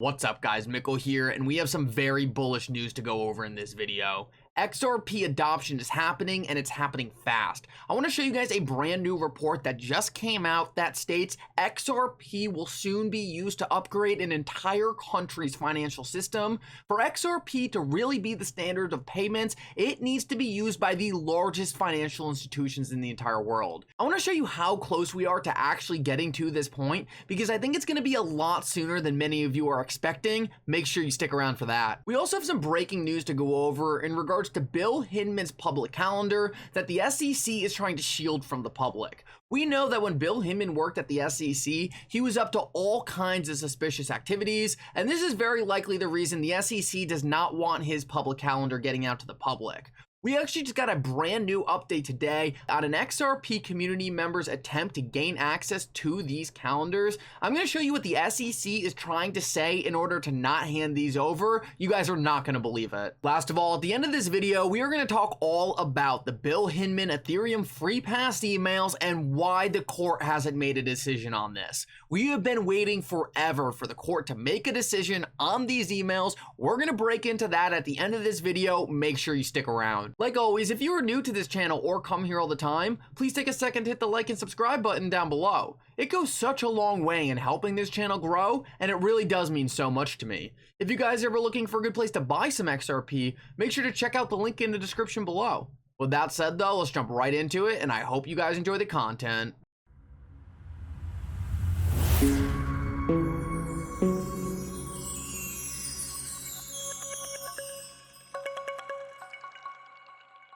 What's up guys, Mickle here, and we have some very bullish news to go over in this video. XRP adoption is happening, and it's happening fast. I want to show you guys a brand new report that just came out that states XRP will soon be used to upgrade an entire country's financial system. For XRP to really be the standard of payments, it needs to be used by the largest financial institutions in the entire world. I want to show you how close we are to actually getting to this point, because I think it's going to be a lot sooner than many of you are expecting. Make sure you stick around for that. We also have some breaking news to go over in regards to Bill Hinman's public calendar that the SEC is trying to shield from the public. We know that when Bill Hinman worked at the SEC, he was up to all kinds of suspicious activities, and this is very likely the reason the SEC does not want his public calendar getting out to the public. We actually just got a brand new update today on an XRP community member's attempt to gain access to these calendars. I'm going to show you what the SEC is trying to say in order to not hand these over. You guys are not going to believe it. Last of all, at the end of this video, we are going to talk all about the Bill Hinman Ethereum free pass emails and why the court hasn't made a decision on this. We have been waiting forever for the court to make a decision on these emails. We're going to break into that at the end of this video. Make sure you stick around. Like always, if you are new to this channel or come here all the time, please take a second to hit the like and subscribe button down below. It goes such a long way in helping this channel grow, and it really does mean so much to me. If you guys are ever looking for a good place to buy some XRP, make sure to check out the link in the description below. With that said though, let's jump right into it, and I hope you guys enjoy the content.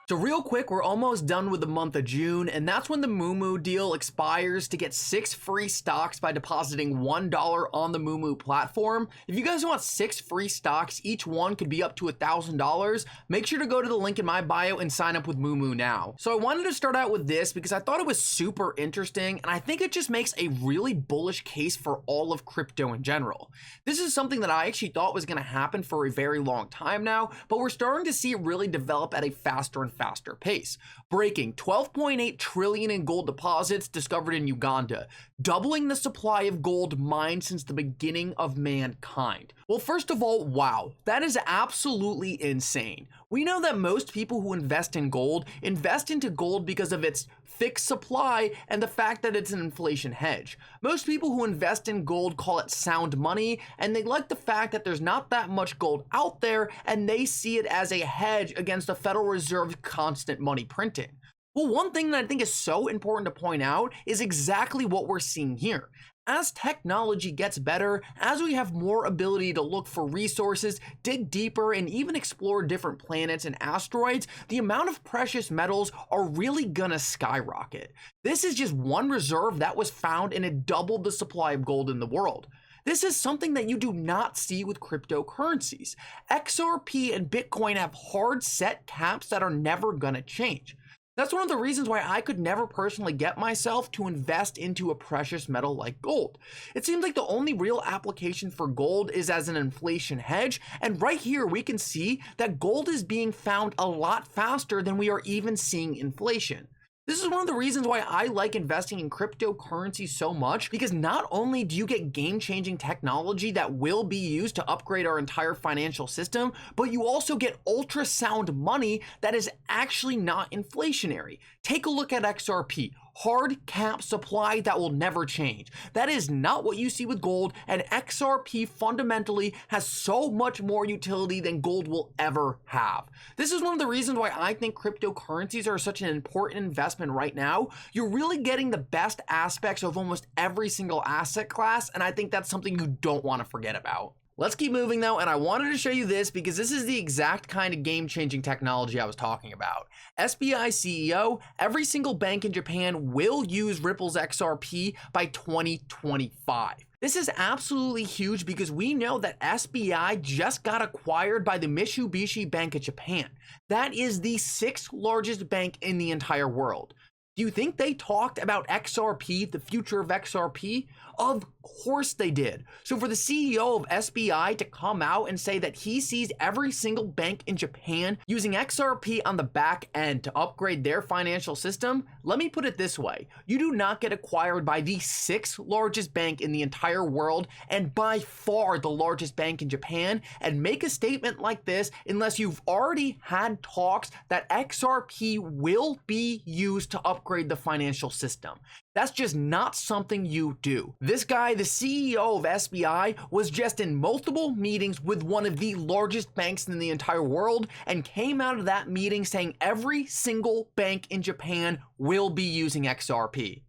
So real quick, we're almost done with the month of June, and that's when the MOO-MOO deal expires to get 6 free stocks by depositing $1 on the MOO-MOO platform. If you guys want 6 free stocks, each one could be up to $1,000. Make sure to go to the link in my bio and sign up with MOO-MOO now. So I wanted to start out with this because I thought it was super interesting, and I think it just makes a really bullish case for all of crypto in general. This is something that I actually thought was going to happen for a very long time now, but we're starting to see it really develop at a faster and faster pace, breaking 12.8 trillion in gold deposits discovered in Uganda, doubling the supply of gold mined since the beginning of mankind. Well, first of all, wow, that is absolutely insane. We know that most people who invest into gold because of its fixed supply and the fact that it's an inflation hedge. Most people who invest in gold call it sound money, and they like the fact that there's not that much gold out there, and they see it as a hedge against the Federal Reserve's constant money printing. Well, one thing that I think is so important to point out is exactly what we're seeing here. As technology gets better, as we have more ability to look for resources, dig deeper, and even explore different planets and asteroids, the amount of precious metals are really gonna skyrocket. This is just one reserve that was found, and it doubled the supply of gold in the world. This is something that you do not see with cryptocurrencies. XRP and Bitcoin have hard set caps that are never gonna change. That's one of the reasons why I could never personally get myself to invest into a precious metal like gold. It seems like the only real application for gold is as an inflation hedge, and right here we can see that gold is being found a lot faster than we are even seeing inflation. This is one of the reasons why I like investing in cryptocurrency so much, because not only do you get game-changing technology that will be used to upgrade our entire financial system, but you also get ultrasound money that is actually not inflationary. Take a look at XRP. Hard cap supply that will never change. That is not what you see with gold, and XRP fundamentally has so much more utility than gold will ever have. This is one of the reasons why I think cryptocurrencies are such an important investment right now. You're really getting the best aspects of almost every single asset class, and I think that's something you don't want to forget about. Let's keep moving though, and I wanted to show you this because this is the exact kind of game-changing technology I was talking about. SBI CEO, every single bank in Japan will use Ripple's XRP by 2025. This is absolutely huge because we know that SBI just got acquired by the Mitsubishi Bank of Japan. That is the 6th largest bank in the entire world. Do you think they talked about XRP, the future of XRP? Of course they did. So for the CEO of SBI to come out and say that he sees every single bank in Japan using XRP on the back end to upgrade their financial system, let me put it this way. You do not get acquired by the 6th largest bank in the entire world and by far the largest bank in Japan and make a statement like this unless you've already had talks that XRP will be used to upgrade the financial system. That's just not something you do. This guy, the CEO of SBI, was just in multiple meetings with one of the largest banks in the entire world and came out of that meeting saying every single bank in Japan will be using XRP.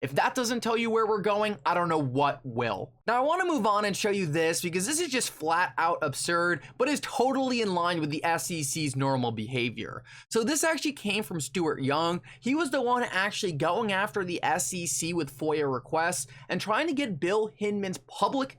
If that doesn't tell you where we're going, I don't know what will. Now I want to move on and show you this because this is just flat out absurd, but is totally in line with the SEC's normal behavior. So this actually came from Stuart Young. He was the one actually going after the SEC with FOIA requests and trying to get Bill Hinman's public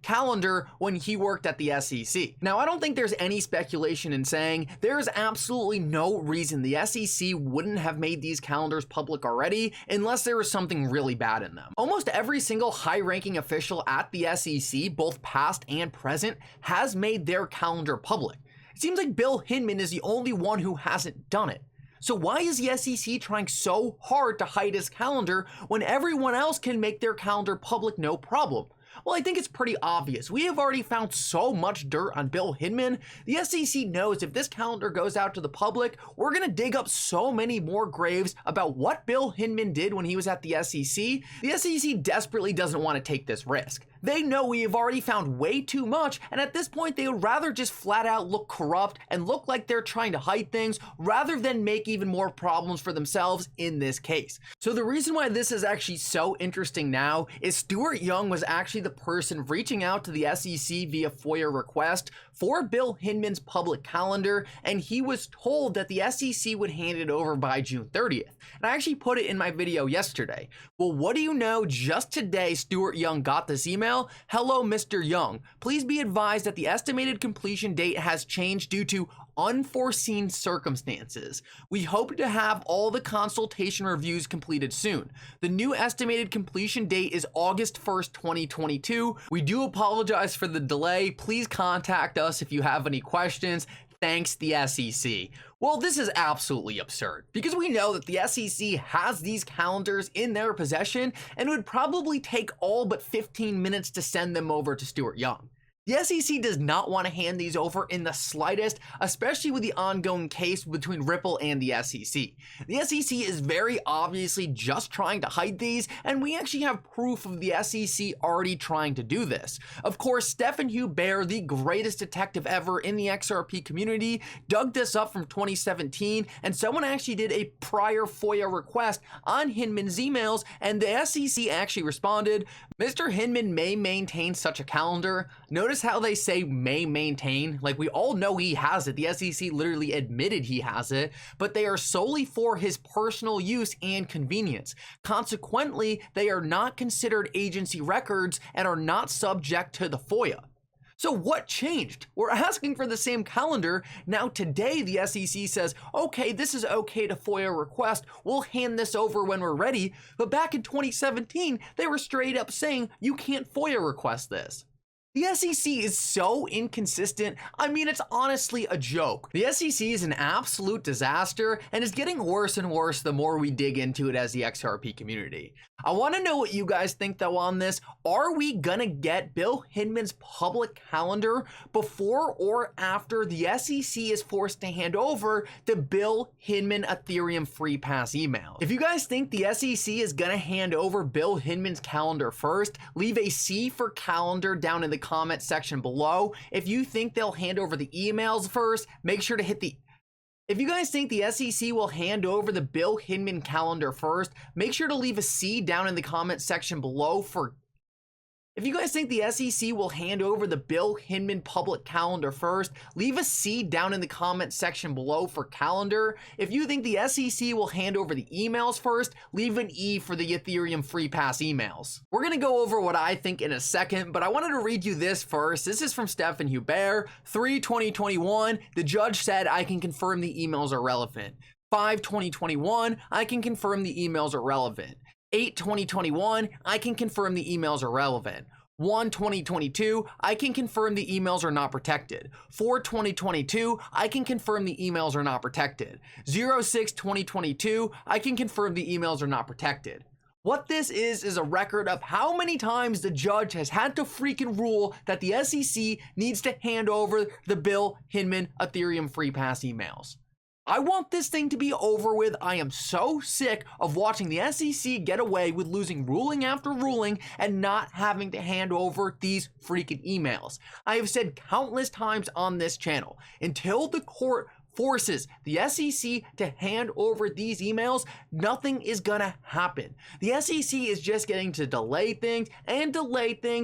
calendar when he worked at the SEC. Now, I don't think there's any speculation in saying there's absolutely no reason the SEC wouldn't have made these calendars public already unless there was something really bad in them. Almost every single high-ranking official at the SEC, both past and present, has made their calendar public. It seems like Bill Hinman is the only one who hasn't done it. So why is the SEC trying so hard to hide his calendar when everyone else can make their calendar public no problem? Well, I think it's pretty obvious. We have already found so much dirt on Bill Hinman. The SEC knows if this calendar goes out to the public, we're going to dig up so many more graves about what Bill Hinman did when he was at the SEC. The SEC desperately doesn't want to take this risk. They know we have already found way too much, and at this point they would rather just flat out look corrupt and look like they're trying to hide things rather than make even more problems for themselves in this case. So the reason why this is actually so interesting now is Stuart Young was actually the person reaching out to the SEC via FOIA request for Bill Hinman's public calendar, and he was told that the SEC would hand it over by June 30th. And I actually put it in my video yesterday. Well, what do you know? Just today, Stuart Young got this email. Hello, Mr. Young. Please be advised that the estimated completion date has changed due to unforeseen circumstances. We hope to have all the consultation reviews completed soon. The new estimated completion date is August 1st, 2022. We do apologize for the delay. Please contact us if you have any questions. Thanks, the SEC. Well, this is absolutely absurd because we know that the SEC has these calendars in their possession and it would probably take all but 15 minutes to send them over to Stuart Young. The SEC does not want to hand these over in the slightest, especially with the ongoing case between Ripple and the SEC. The SEC is very obviously just trying to hide these, and we actually have proof of the SEC already trying to do this. Of course, Stephen Hubert, the greatest detective ever in the XRP community, dug this up from 2017, and someone actually did a prior FOIA request on Hinman's emails, and the SEC actually responded, Mr. Hinman may maintain such a calendar. Notice how they say may maintain, like we all know he has it. The SEC literally admitted he has it, but they are solely for his personal use and convenience. Consequently, they are not considered agency records and are not subject to the FOIA. So what changed? We're asking for the same calendar. Now today the SEC says, okay, this is okay to FOIA request. We'll hand this over when we're ready. But back in 2017, they were straight up saying you can't FOIA request this. The SEC is so inconsistent. I mean, it's honestly a joke. The SEC is an absolute disaster and is getting worse and worse the more we dig into it as the XRP community. I want to know what you guys think though on this. Are we gonna get Bill Hinman's public calendar before or after the SEC is forced to hand over the Bill Hinman Ethereum free pass email? If you guys think the SEC is gonna hand over Bill Hinman's calendar first, leave a C for calendar down in the comment section below. If you think they'll hand over the emails first, make sure to hit the... If you guys think the SEC will hand over the Bill Hinman calendar first, make sure to leave a C down in the comment section below for... If you guys think the SEC will hand over the Bill Hinman public calendar first, leave a C down in the comment section below for calendar. If you think the SEC will hand over the emails first, leave an E for the Ethereum free pass emails. We're going to go over what I think in a second, but I wanted to read you this first. This is from Stephen Hubert, 3/2021. The judge said I can confirm the emails are relevant. 5/2021. I can confirm the emails are relevant. 8/2021, I can confirm the emails are relevant. 1/2022, I can confirm the emails are not protected. 4/2022, I can confirm the emails are not protected. 06/2022, I can confirm the emails are not protected. What this is a record of how many times the judge has had to freaking rule that the SEC needs to hand over the Bill Hinman Ethereum free pass emails. I want this thing to be over with. I am so sick of watching the SEC get away with losing ruling after ruling and not having to hand over these freaking emails. I have said countless times on this channel, until the court forces the SEC to hand over these emails, nothing is gonna happen. The SEC is just getting to delay things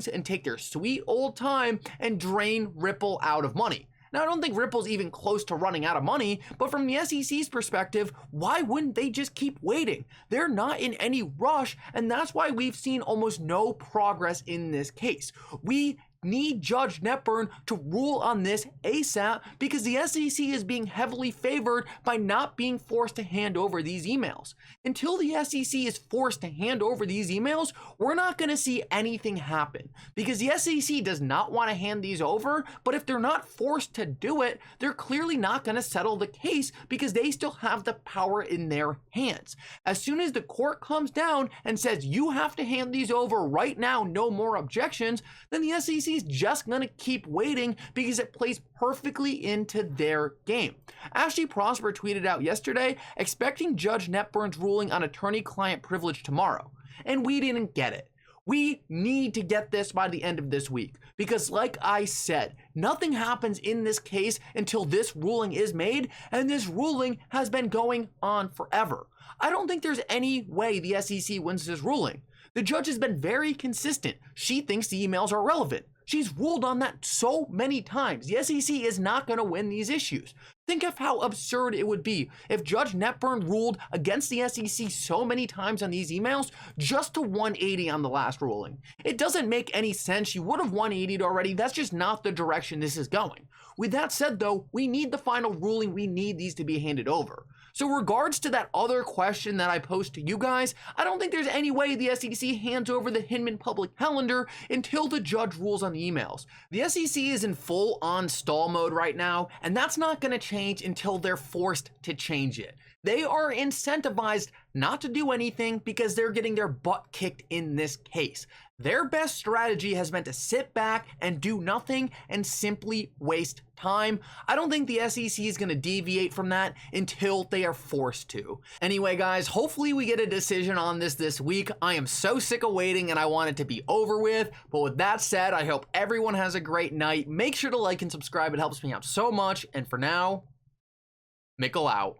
and take their sweet old time and drain Ripple out of money. Now, I don't think Ripple's even close to running out of money, but from the SEC's perspective, why wouldn't they just keep waiting? They're not in any rush, and that's why we've seen almost no progress in this case. We need Judge Netburn to rule on this ASAP because the SEC is being heavily favored by not being forced to hand over these emails. Until the SEC is forced to hand over these emails, we're not going to see anything happen because the SEC does not want to hand these over, but if they're not forced to do it, they're clearly not going to settle the case because they still have the power in their hands. As soon as the court comes down and says you have to hand these over right now, no more objections, then the SEC is just gonna keep waiting because it plays perfectly into their game. Ashley Prosper tweeted out yesterday, expecting Judge Netburn's ruling on attorney-client privilege tomorrow, and we didn't get it. We need to get this by the end of this week because, like I said, nothing happens in this case until this ruling is made, and this ruling has been going on forever. I don't think there's any way the SEC wins this ruling. The judge has been very consistent. She thinks the emails are relevant. She's ruled on that so many times. The SEC is not going to win these issues. Think of how absurd it would be if Judge Netburn ruled against the SEC so many times on these emails just to 180 on the last ruling. It doesn't make any sense. She would have 180'd already. That's just not the direction this is going. With that said, though, we need the final ruling. We need these to be handed over. So regards to that other question that I posed to you guys, I don't think there's any way the SEC hands over the Hinman public calendar until the judge rules on the emails. The SEC is in full-on stall mode right now, and that's not going to change until they're forced to change it. They are incentivized not to do anything because they're getting their butt kicked in this case. Their best strategy has been to sit back and do nothing and simply waste time. I don't think the SEC is going to deviate from that until they are forced to. Anyway, guys, hopefully we get a decision on this week. I am so sick of waiting and I want it to be over with. But with that said, I hope everyone has a great night. Make sure to like and subscribe. It helps me out so much. And for now, Mickle out.